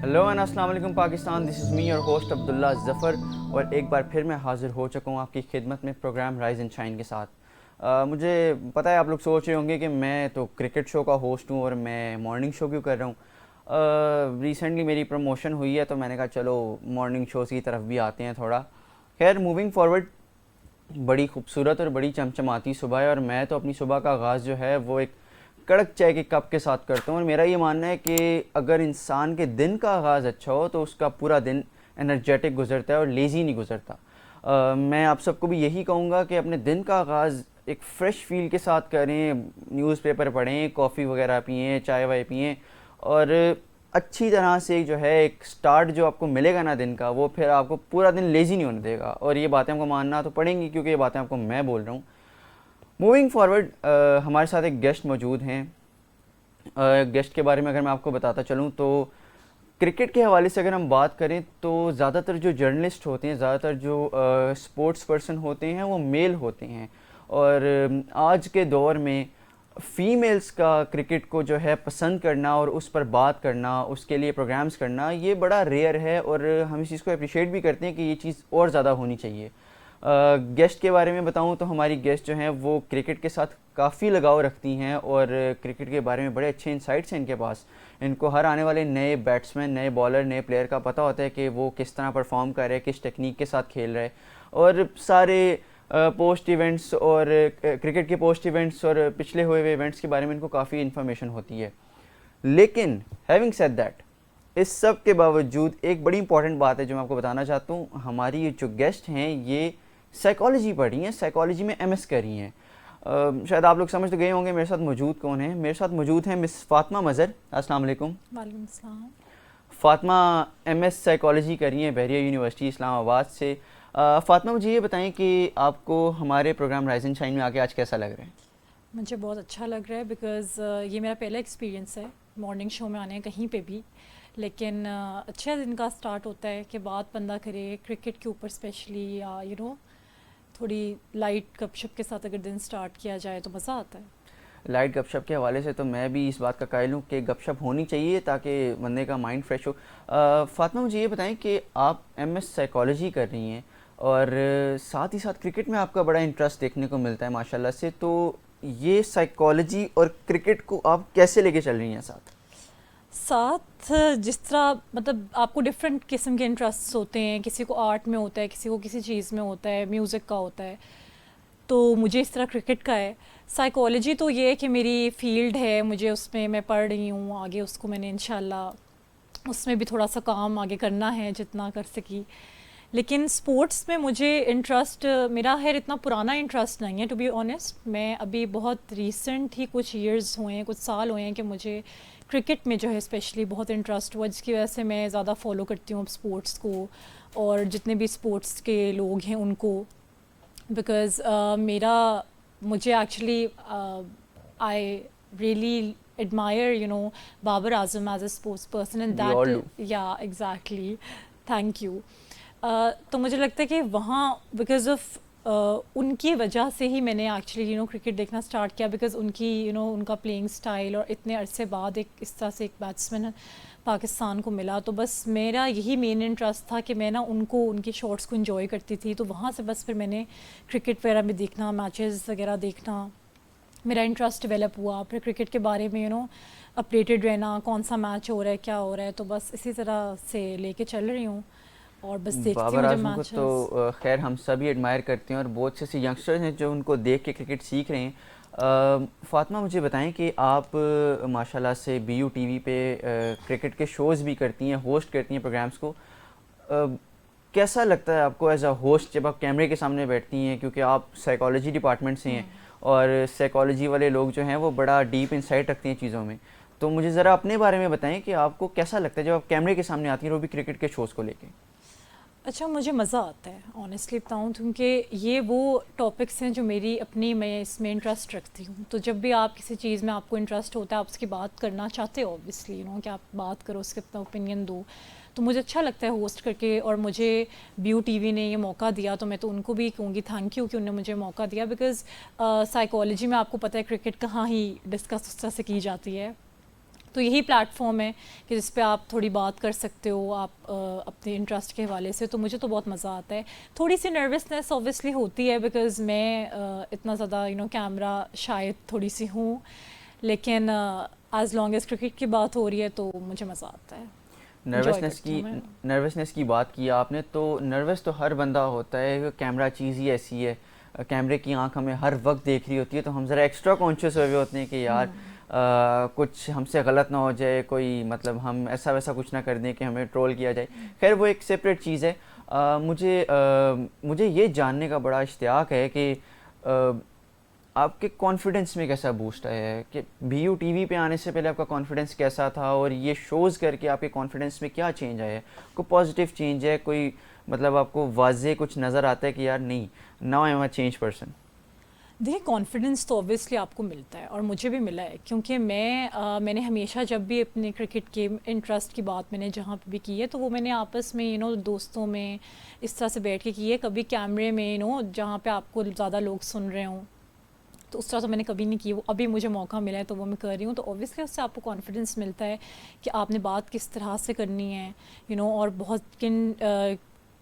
Hello and अस्सलाम वालेकुम Pakistan, this is me your host Abdullah Zafar. और एक बार फिर मैं हाज़िर हो चुका हूँ आपकी खिदमत में प्रोग्राम राइज़ एंड शाइन के साथ। मुझे पता है आप लोग सोच रहे होंगे कि मैं तो क्रिकेट शो का होस्ट हूँ और मैं मॉर्निंग शो क्यों कर रहा हूँ। रिसेंटली मेरी प्रमोशन हुई है तो मैंने कहा चलो मॉर्निंग शोज़ की तरफ भी आते हैं थोड़ा। खैर मूविंग फॉरवर्ड, बड़ी खूबसूरत और बड़ी चमचमाती सुबह है और मैं तो अपनी सुबह का आगाज़ जो है वो एक कड़क चाय के कप के साथ करता हूँ। और मेरा ये मानना है कि अगर इंसान के दिन का आगाज़ अच्छा हो तो उसका पूरा दिन एनर्जेटिक गुजरता है और लेज़ी नहीं गुजरता। मैं आप सबको भी यही कहूँगा कि अपने दिन का आगाज़ एक फ़्रेश फील के साथ करें, न्यूज़पेपर पढ़ें, कॉफ़ी वगैरह पिएँ, चाय वाय पिएँ और अच्छी तरह से जो है एक स्टार्ट जो आपको मिलेगा ना दिन का, वो फिर आपको पूरा दिन लेज़ी नहीं होने देगा। और ये बातें आपको मानना तो पड़ेंगी क्योंकि ये बातें आपको मैं बोल रहा हूँ। मूविंग फॉरवर्ड, हमारे साथ एक गेस्ट मौजूद हैं। गेस्ट के बारे में अगर मैं आपको बताता चलूँ तो क्रिकेट के हवाले से अगर हम बात करें तो ज़्यादातर जो जर्नलिस्ट होते हैं, ज़्यादातर जो स्पोर्ट्स पर्सन होते हैं वो मेल होते हैं। और आज के दौर में फ़ीमेल्स का क्रिकेट को जो है पसंद करना और उस पर बात करना, उसके लिए प्रोग्राम्स करना, ये बड़ा रेयर है और हम इस चीज़ को अप्रिशिएट भी करते हैं कि ये चीज़ और ज़्यादा होनी चाहिए। गेस्ट के बारे में बताऊं तो हमारी गेस्ट जो हैं वो क्रिकेट के साथ काफ़ी लगाव रखती हैं और क्रिकेट के बारे में बड़े अच्छे इंसाइट्स हैं इनके पास। इनको हर आने वाले नए बैट्समैन, नए बॉलर, नए प्लेयर का पता होता है कि वो किस तरह परफॉर्म कर रहे हैं, किस टेक्निक के साथ खेल रहे हैं। और सारे पोस्ट इवेंट्स और क्रिकेट के पोस्ट इवेंट्स और पिछले हुए हुए इवेंट्स के बारे में इनको काफ़ी इन्फॉर्मेशन होती है। लेकिन हैविंग सेड दैट, इस सब के बावजूद एक बड़ी इंपॉर्टेंट बात है जो मैं आपको बताना चाहता हूँ। हमारी ये जो गेस्ट हैं ये साइकोलॉजी पढ़ी हैं, साइकोलॉजी में एमएस करी हैं। शायद आप लोग समझ तो गए होंगे मेरे साथ मौजूद कौन है। मेरे साथ मौजूद हैं मिस फ़ातिमा मज़हर। अस्सलाम वालेकुम। वालेकुम सलाम। फ़ातिमा एमएस साइकोलॉजी करी हैं बहरिया यूनिवर्सिटी इस्लामाबाद से। फ़ातिमा मुझे ये बताएं कि आपको हमारे प्रोग्राम राइज एंड शाइन में आके आज कैसा लग रहा है? मुझे बहुत अच्छा लग रहा है बिकॉज़ ये मेरा पहला एक्सपीरियंस है मॉर्निंग शो में आने कहीं पे भी। लेकिन अच्छे दिन का स्टार्ट होता है कि बात बंदा करे क्रिकेट के ऊपर स्पेशली, या थोड़ी लाइट गपशप के साथ अगर दिन स्टार्ट किया जाए तो मज़ा आता है। लाइट गपशप के हवाले से तो मैं भी इस बात का कायल हूँ कि गपशप होनी चाहिए ताकि बंदे का माइंड फ्रेश हो। फ़ातिमा मुझे ये बताएं कि आप एमएस साइकोलॉजी कर रही हैं और साथ ही साथ क्रिकेट में आपका बड़ा इंटरेस्ट देखने को मिलता है माशाल्लाह से। तो ये साइकोलॉजी और क्रिकेट को आप कैसे लेके चल रही हैं साथ? साथ जिस तरह मतलब आपको डिफरेंट किस्म के इंटरेस्ट होते हैं, किसी को आर्ट में होता है, किसी को किसी चीज़ में होता है, म्यूज़िक का होता है, तो मुझे इस तरह क्रिकेट का है। साइकोलॉजी तो ये है कि मेरी फ़ील्ड है, मुझे उसमें मैं पढ़ रही हूँ, आगे उसको मैंने इंशाल्लाह उसमें भी थोड़ा सा काम आगे करना है जितना कर सकी। लेकिन स्पोर्ट्स में मुझे इंटरेस्ट मेरा है, इतना पुराना इंटरेस्ट नहीं है टू बी ऑनेस्ट। मैं अभी बहुत रीसेंट ही कुछ इयर्स हुए हैं, कुछ साल हुए हैं कि मुझे क्रिकेट में जो है स्पेशली बहुत इंटरेस्ट हुआ, जिसकी वजह से मैं ज़्यादा फॉलो करती हूँ स्पोर्ट्स को और जितने भी स्पोर्ट्स के लोग हैं उनको। बिकॉज़ मेरा मुझे actually I really admire Babar Azam as a sports person, and we that all do. yeah, exactly, thank you. तो मुझे लगता है कि वहाँ बिकॉज़ ऑफ उनकी वजह से ही मैंने एक्चुअली क्रिकेट देखना स्टार्ट किया, बिकॉज़ उनकी उनका प्लेइंग स्टाइल और इतने अरसे बाद एक इस तरह से एक बैट्समैन पाकिस्तान को मिला, तो बस मेरा यही मेन इंटरेस्ट था कि मैं ना उनको उनकी शॉट्स को एंजॉय करती थी। तो वहाँ से बस फिर मैंने क्रिकेट वगैरह में देखना, मैचेस वगैरह देखना, मेरा इंटरेस्ट डेवलप हुआ। फिर क्रिकेट के बारे में अपडेटेड रहना, कौन सा मैच हो रहा है, क्या हो रहा है, तो बस इसी तरह से लेके चल रही हूँ और बस देखती बाबर हूँ जब आजम को तो मैचेस। खैर हम सभी एडमायर करते हैं और बहुत से ऐसे यंगस्टर्स हैं जो उनको देख के क्रिकेट सीख रहे हैं। फ़ातिमा मुझे बताएं कि आप माशाल्लाह से बीयू टीवी पे क्रिकेट के शोज़ भी करती हैं, होस्ट करती हैं प्रोग्राम्स को। कैसा लगता है आपको एज अ होस्ट जब आप कैमरे के सामने बैठती हैं, क्योंकि आप साइकोलॉजी डिपार्टमेंट से हैं और साइकोलॉजी वाले लोग जो हैं वो बड़ा डीप इंसाइट रखते हैं चीज़ों में। तो मुझे ज़रा अपने बारे में बताएं कि आपको कैसा लगता है जब आप कैमरे के सामने आती हैं और वो भी क्रिकेट के शोज़ को लेके? अच्छा, मुझे मज़ा आता है ऑनेस्टली बताऊँ, क्योंकि ये वो टॉपिक्स हैं जो मेरी अपनी, मैं इसमें इंटरेस्ट रखती हूँ। तो जब भी आप किसी चीज़ में आपको इंटरेस्ट होता है, आप उसकी बात करना चाहते हो ऑब्वियसली, कि आप बात करो, उसके अपना ओपिनियन दो, तो मुझे अच्छा लगता है होस्ट करके। और मुझे ब्यू टीवी ने ये मौका दिया तो मैं तो उनको भी कहूँगी थैंक यू कि उन्होंने मुझे मौका दिया। बिकॉज़ साइकोलॉजी में आपको पता है क्रिकेट कहाँ ही डिस्कस उस तरह से की जाती है, तो यही प्लेटफॉर्म है कि जिस पे आप थोड़ी बात कर सकते हो आप अपने इंटरेस्ट के हवाले से, तो मुझे तो बहुत मज़ा आता है। थोड़ी सी नर्वसनेस ऑब्वियसली होती है बिकॉज़ मैं इतना ज़्यादा कैमरा शायद थोड़ी सी हूँ, लेकिन एज लॉन्ग एज क्रिकेट की बात हो रही है तो मुझे मज़ा आता है, enjoy करती हूँ मैं। नर्वसनेस की बात की आपने, तो नर्वस तो हर बंदा होता है, कैमरा चीज़ ही ऐसी है, कैमरे की आंख हमें हर वक्त देख रही होती है, तो हम ज़रा एक्स्ट्रा कॉन्शियस हुए होते हैं कि यार कुछ हमसे गलत ना हो जाए, कोई मतलब हम ऐसा वैसा कुछ ना कर दें कि हमें ट्रोल किया जाए। खैर वो एक सेपरेट चीज़ है। मुझे ये जानने का बड़ा इश्तियाक है कि आपके कॉन्फिडेंस में कैसा बूस्ट आया है, कि BU TV पे आने से पहले आपका कॉन्फिडेंस कैसा था और ये शोज़ करके आपके कॉन्फिडेंस में क्या चेंज आया है? कोई पॉजिटिव चेंज है, कोई मतलब आपको वाज़े कुछ नज़र आता है कि यार नहीं, now I am a change person? देखिए कॉन्फिडेंस तो ऑब्वियसली आपको मिलता है और मुझे भी मिला है, क्योंकि मैंने हमेशा जब भी अपने क्रिकेट के इंटरेस्ट की बात मैंने जहाँ पे भी की है तो वो मैंने आपस में दोस्तों में इस तरह से बैठ के की है, कभी कैमरे में जहाँ पे आपको ज़्यादा लोग सुन रहे हों, तो उस तरह तो मैंने कभी नहीं की। वो अभी मुझे मौका मिला है तो वो मैं कर रही हूँ, तो ऑब्वियसली उससे आपको कॉन्फिडेंस मिलता है कि आपने बात किस तरह से करनी है और बहुत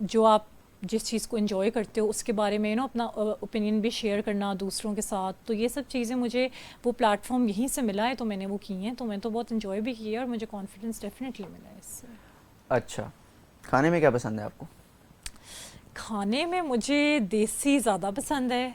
जो आप जिस चीज़ को एंजॉय करते हो उसके बारे में अपना ओपिनियन भी शेयर करना दूसरों के साथ, तो ये सब चीज़ें मुझे वो प्लेटफॉर्म यहीं से मिला है तो मैंने वो की हैं, तो मैं तो बहुत एंजॉय भी की है और मुझे कॉन्फिडेंस डेफिनेटली मिला है इससे। अच्छा, खाने में क्या पसंद है आपको? खाने में मुझे देसी ज़्यादा पसंद है।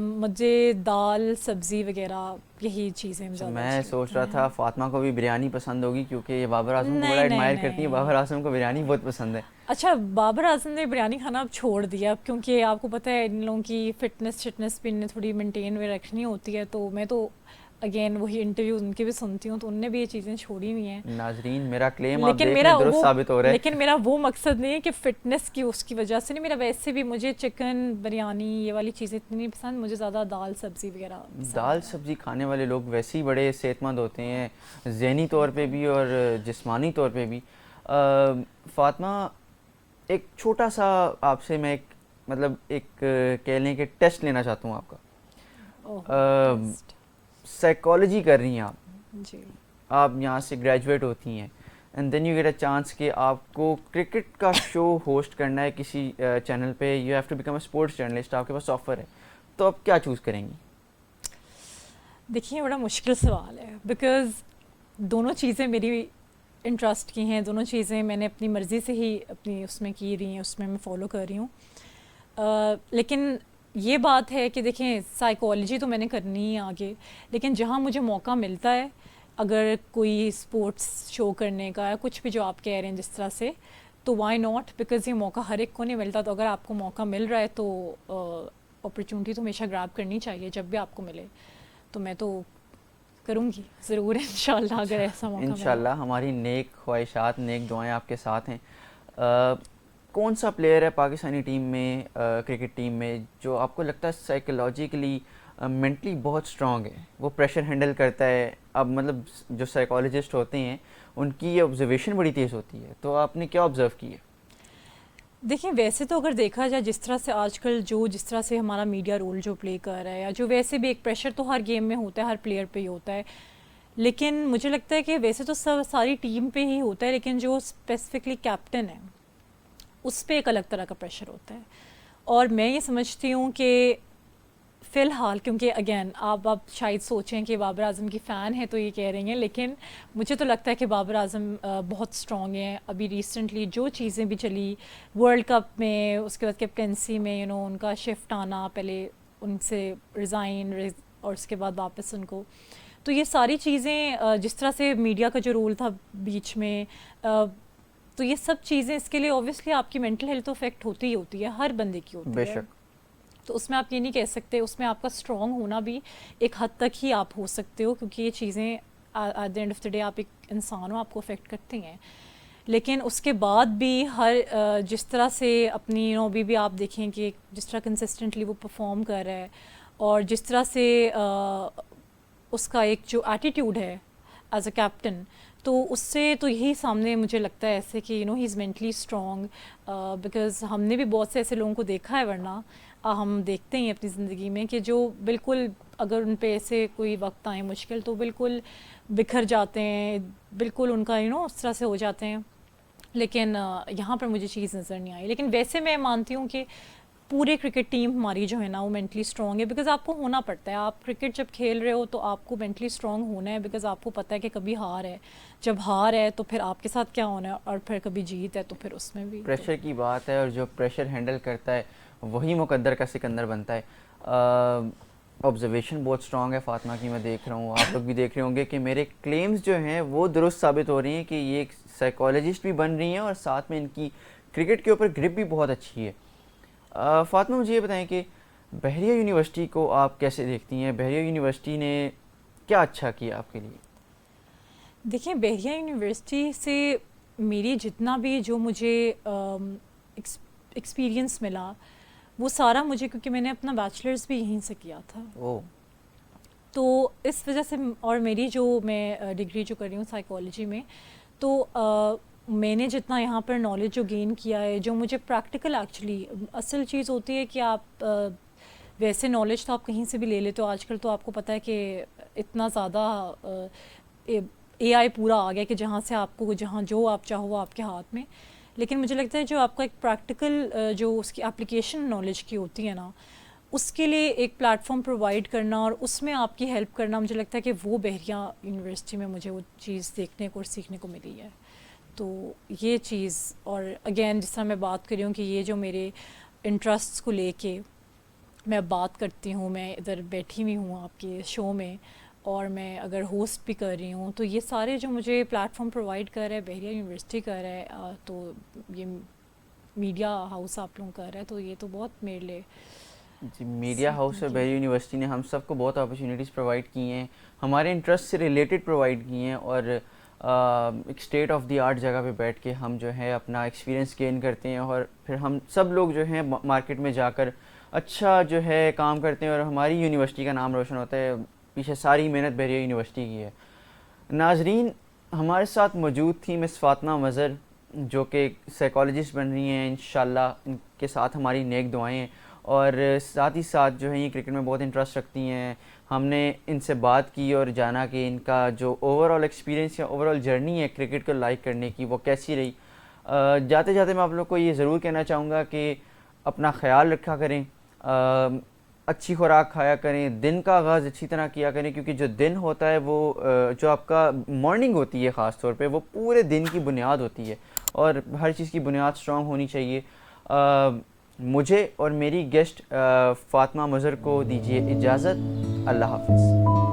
मुझे दाल सब्ज़ी वगैरह यही चीज़ें ज़्यादा मैं अच्छी सोच लगती रहा था हैं। फातिमा को भी बिरयानी पसंद होगी, क्योंकि ये बाबर आजम को बड़ा नहीं नहीं एडमायर करती है, नहीं, बाबर आजम को बिरयानी बहुत पसंद है। अच्छा बाबर आजम ने बिरयानी खाना अब छोड़ दिया, अब क्योंकि आपको पता है इन लोगों की फ़िटनेस भी इन्हें थोड़ी मेंटेन में रखनी होती है, तो मैं तो अगेन वही इंटरव्यू उनके भी सुनती हूँ तो उनने भी ये चीज़ें छोड़ी हुई हैं। नाजरीन, मेरा क्लेम आप लेकिन देख मेरा लें, दुरुस्त वो साबित हो रहा लेकिन है। मेरा वो मकसद नहीं है कि फ़िटनेस की उसकी वजह से नहीं, मेरा वैसे भी मुझे चिकन बिरयानी ये वाली चीज़ें इतनी नहीं पसंद, मुझे ज़्यादा दाल सब्ज़ी वगैरह पसंद दाल है। सब्ज़ी खाने वाले लोग वैसे ही बड़े सेहतमंद होते हैं, ज़हनी तौर पे भी और जिस्मानी तौर पे भी। फातिमा, एक छोटा सा आपसे मैं एक मतलब एक कह लें कि टेस्ट लेना चाहता हूँ आपका। ओह टेस्ट। साइकोलॉजी कर रही हैं आप, जी यहाँ से ग्रेजुएट होती हैं, and then you get a chance कि आपको क्रिकेट का शो होस्ट करना है किसी चैनल पे, you have to become a sports journalist, आपके पास ऑफर है, तो आप क्या चूज़ करेंगी? देखिए बड़ा मुश्किल सवाल है बिकॉज़ दोनों चीज़ें मेरी इंटरेस्ट की हैं, दोनों चीज़ें मैंने अपनी मर्ज़ी से ही अपनी उसमें की रही हैं, उसमें मैं फ़ॉलो कर रही हूँ। लेकिन ये बात है कि देखें साइकोलॉजी तो मैंने करनी ही है आगे, लेकिन जहाँ मुझे मौका मिलता है अगर कोई स्पोर्ट्स शो करने का या कुछ भी जो आप कह रहे हैं जिस तरह से, तो व्हाई नॉट, बिकॉज़ ये मौका हर एक को नहीं मिलता, तो अगर आपको मौका मिल रहा है तो अपॉर्चुनिटी तो हमेशा ग्रैब करनी चाहिए जब भी आपको मिले, तो मैं तो करूँगी ज़रूर इंशाल्लाह अगर ऐसा मौका मिला। इंशाल्लाह, हमारी नेक ख्वाहिशात, नेक दुआएं आपके साथ हैं। कौन सा प्लेयर है पाकिस्तानी टीम में, क्रिकेट टीम में, जो आपको लगता है साइकोलॉजिकली मेंटली बहुत स्ट्रांग है, वो प्रेशर हैंडल करता है? अब मतलब जो साइकोलॉजिस्ट होते हैं उनकी ये ऑब्जर्वेशन बड़ी तेज़ होती है, तो आपने क्या ऑब्ज़र्व किया? देखिए वैसे तो अगर देखा जाए जिस तरह से आजकल जिस तरह से हमारा मीडिया रोल जो प्ले कर रहा है, या जो वैसे भी एक प्रेशर तो हर गेम में होता है, हर प्लेयर पे ही होता है, लेकिन मुझे लगता है कि वैसे तो सब सारी टीम पे ही होता है, लेकिन जो स्पेसिफिकली कैप्टन है उस पे एक अलग तरह का प्रेशर होता है। और मैं ये समझती हूँ कि फ़िलहाल, क्योंकि अगेन आप शायद सोचें कि बाबर आज़म की फ़ैन है तो ये कह रही हैं, लेकिन मुझे तो लगता है कि बाबर आज़म बहुत स्ट्रॉन्ग हैं। अभी रिसेंटली जो चीज़ें भी चली वर्ल्ड कप में, उसके बाद कैप्टेंसी में उनका शिफ्ट आना, पहले उनसे रिज़ाइन और उसके बाद वापस उनको, तो ये सारी चीज़ें जिस तरह से मीडिया का जो रोल था बीच में, तो ये सब चीज़ें इसके लिए ऑब्वियसली आपकी मेंटल हेल्थ तो अफेक्ट होती ही होती है, हर बंदे की होती है। बेशक। तो उसमें आप ये नहीं कह सकते, उसमें आपका स्ट्रॉन्ग होना भी एक हद तक ही आप हो सकते हो, क्योंकि ये चीज़ें at the end of the day आप एक इंसान हो, आपको अफेक्ट करती हैं। लेकिन उसके बाद भी हर जिस तरह से अपनी अभी भी आप देखें कि जिस तरह कंसिस्टेंटली वो परफॉर्म कर रहा है, और जिस तरह से उसका एक जो एटीट्यूड है एज अ कैप्टन, तो उससे तो यही सामने मुझे लगता है ऐसे कि he is mentally strong, because हमने भी बहुत से ऐसे लोगों को देखा है, वरना हम देखते हैं अपनी ज़िंदगी में कि जो बिल्कुल अगर उन पे ऐसे कोई वक्त आए मुश्किल तो बिल्कुल बिखर जाते हैं, बिल्कुल उनका उस तरह से हो जाते हैं। लेकिन यहाँ पर मुझे चीज़ नज़र नहीं आई। लेकिन वैसे मैं मानती हूँ कि पूरे क्रिकेट टीम हमारी जो है ना वो मेंटली स्ट्रॉन्ग है, बिकॉज़ आपको होना पड़ता है। आप क्रिकेट जब खेल रहे हो तो आपको मेंटली स्ट्रॉन्ग होना है, बिकॉज़ आपको पता है कि कभी हार है, जब हार है तो फिर आपके साथ क्या होना है, और फिर कभी जीत है तो फिर उसमें भी प्रेशर की बात है, और जो प्रेशर हैंडल करता है वही मुकद्दर का सिकंदर बनता है। ऑब्जर्वेशन बहुत स्ट्रांग है फातिमा की, मैं देख रहा हूँ, आप लोग भी देख रहे होंगे कि मेरे क्लेम्स जो हैं वो दुरुस्त साबित हो रही हैं कि ये एक साइकोलॉजिस्ट भी बन रही हैं और साथ में इनकी क्रिकेट के ऊपर ग्रिप भी बहुत अच्छी है। फातिमा, मुझे ये बताएं कि बहरिया यूनिवर्सिटी को आप कैसे देखती हैं? बहरिया यूनिवर्सिटी ने क्या अच्छा किया आपके लिए? देखिए, बहरिया यूनिवर्सिटी से मेरी जितना भी जो मुझे एक्सपीरियंस मिला वो सारा मुझे, क्योंकि मैंने अपना बैचलर्स भी यहीं से किया था, ओह, तो इस वजह से, और मेरी जो मैं डिग्री जो कर रही हूँ साइकोलॉजी में, तो मैंने जितना यहाँ पर नॉलेज जो गेन किया है, जो मुझे प्रैक्टिकल एक्चुअली असल चीज़ होती है कि आप वैसे नॉलेज तो आप कहीं से भी ले लेते हो। आजकल तो आपको पता है कि इतना ज़्यादा एआई पूरा आ गया कि जहाँ से आपको जहाँ जो आप चाहो वो आपके हाथ में। लेकिन मुझे लगता है जो आपका एक प्रैक्टिकल जो उसकी एप्लीकेशन नॉलेज की होती है ना, उसके लिए एक प्लेटफॉर्म प्रोवाइड करना और उसमें आपकी हेल्प करना, मुझे लगता है कि वो बहरिया यूनिवर्सिटी में मुझे वो चीज़ देखने को और सीखने को मिली है। तो ये चीज़, और अगेन जिस तरह मैं बात कर रही हूँ कि ये जो मेरे इंटरेस्ट्स को लेके मैं बात करती हूँ, मैं इधर बैठी हुई हूँ आपके शो में और मैं अगर होस्ट भी कर रही हूँ, तो ये सारे जो मुझे प्लेटफॉर्म प्रोवाइड कर रहा है बहरिया यूनिवर्सिटी कर रहा है, तो ये मीडिया हाउस आप लोग कर रहा है, तो ये तो बहुत मेरे लिए जी, मीडिया हाउस सीखने और की। बहरिया यूनिवर्सिटी ने हम सबको बहुत अपॉर्चुनिटीज़ प्रोवाइड की हैं, हमारे इंटरेस्ट से रिलेटेड प्रोवाइड की हैं, और एक स्टेट ऑफ द आर्ट जगह पे बैठ के हम जो है अपना एक्सपीरियंस गेन करते हैं, और फिर हम सब लोग जो हैं मार्केट में जाकर अच्छा जो है काम करते हैं और हमारी यूनिवर्सिटी का नाम रोशन होता है। पीछे सारी मेहनत बहरिया यूनिवर्सिटी की है। नाजरीन, हमारे साथ मौजूद थी मिस फातिमा मज़हर, जो कि साइकोलॉजिस्ट बन रही हैं। इंशाल्लाह इनके साथ हमारी नेक दुआएं हैं, और साथ ही साथ जो है ये क्रिकेट में बहुत इंटरेस्ट रखती हैं। हमने इनसे बात की और जाना कि इनका जो ओवरऑल एक्सपीरियंस या ओवरऑल जर्नी है क्रिकेट को लाइक करने की, वो कैसी रही। जाते जाते मैं आप लोग को ये ज़रूर कहना चाहूँगा कि अपना ख़्याल रखा करें, अच्छी खुराक खाया करें, दिन का आगाज़ अच्छी तरह किया करें, क्योंकि जो दिन होता है वो जो आपका मॉर्निंग होती है ख़ास तौर पे, वो पूरे दिन की बुनियाद होती है, और हर चीज़ की बुनियाद स्ट्रॉन्ग होनी चाहिए। मुझे और मेरी गेस्ट फातिमा मज़हर को दीजिए इजाज़त। अल्लाह हाफ़िज़।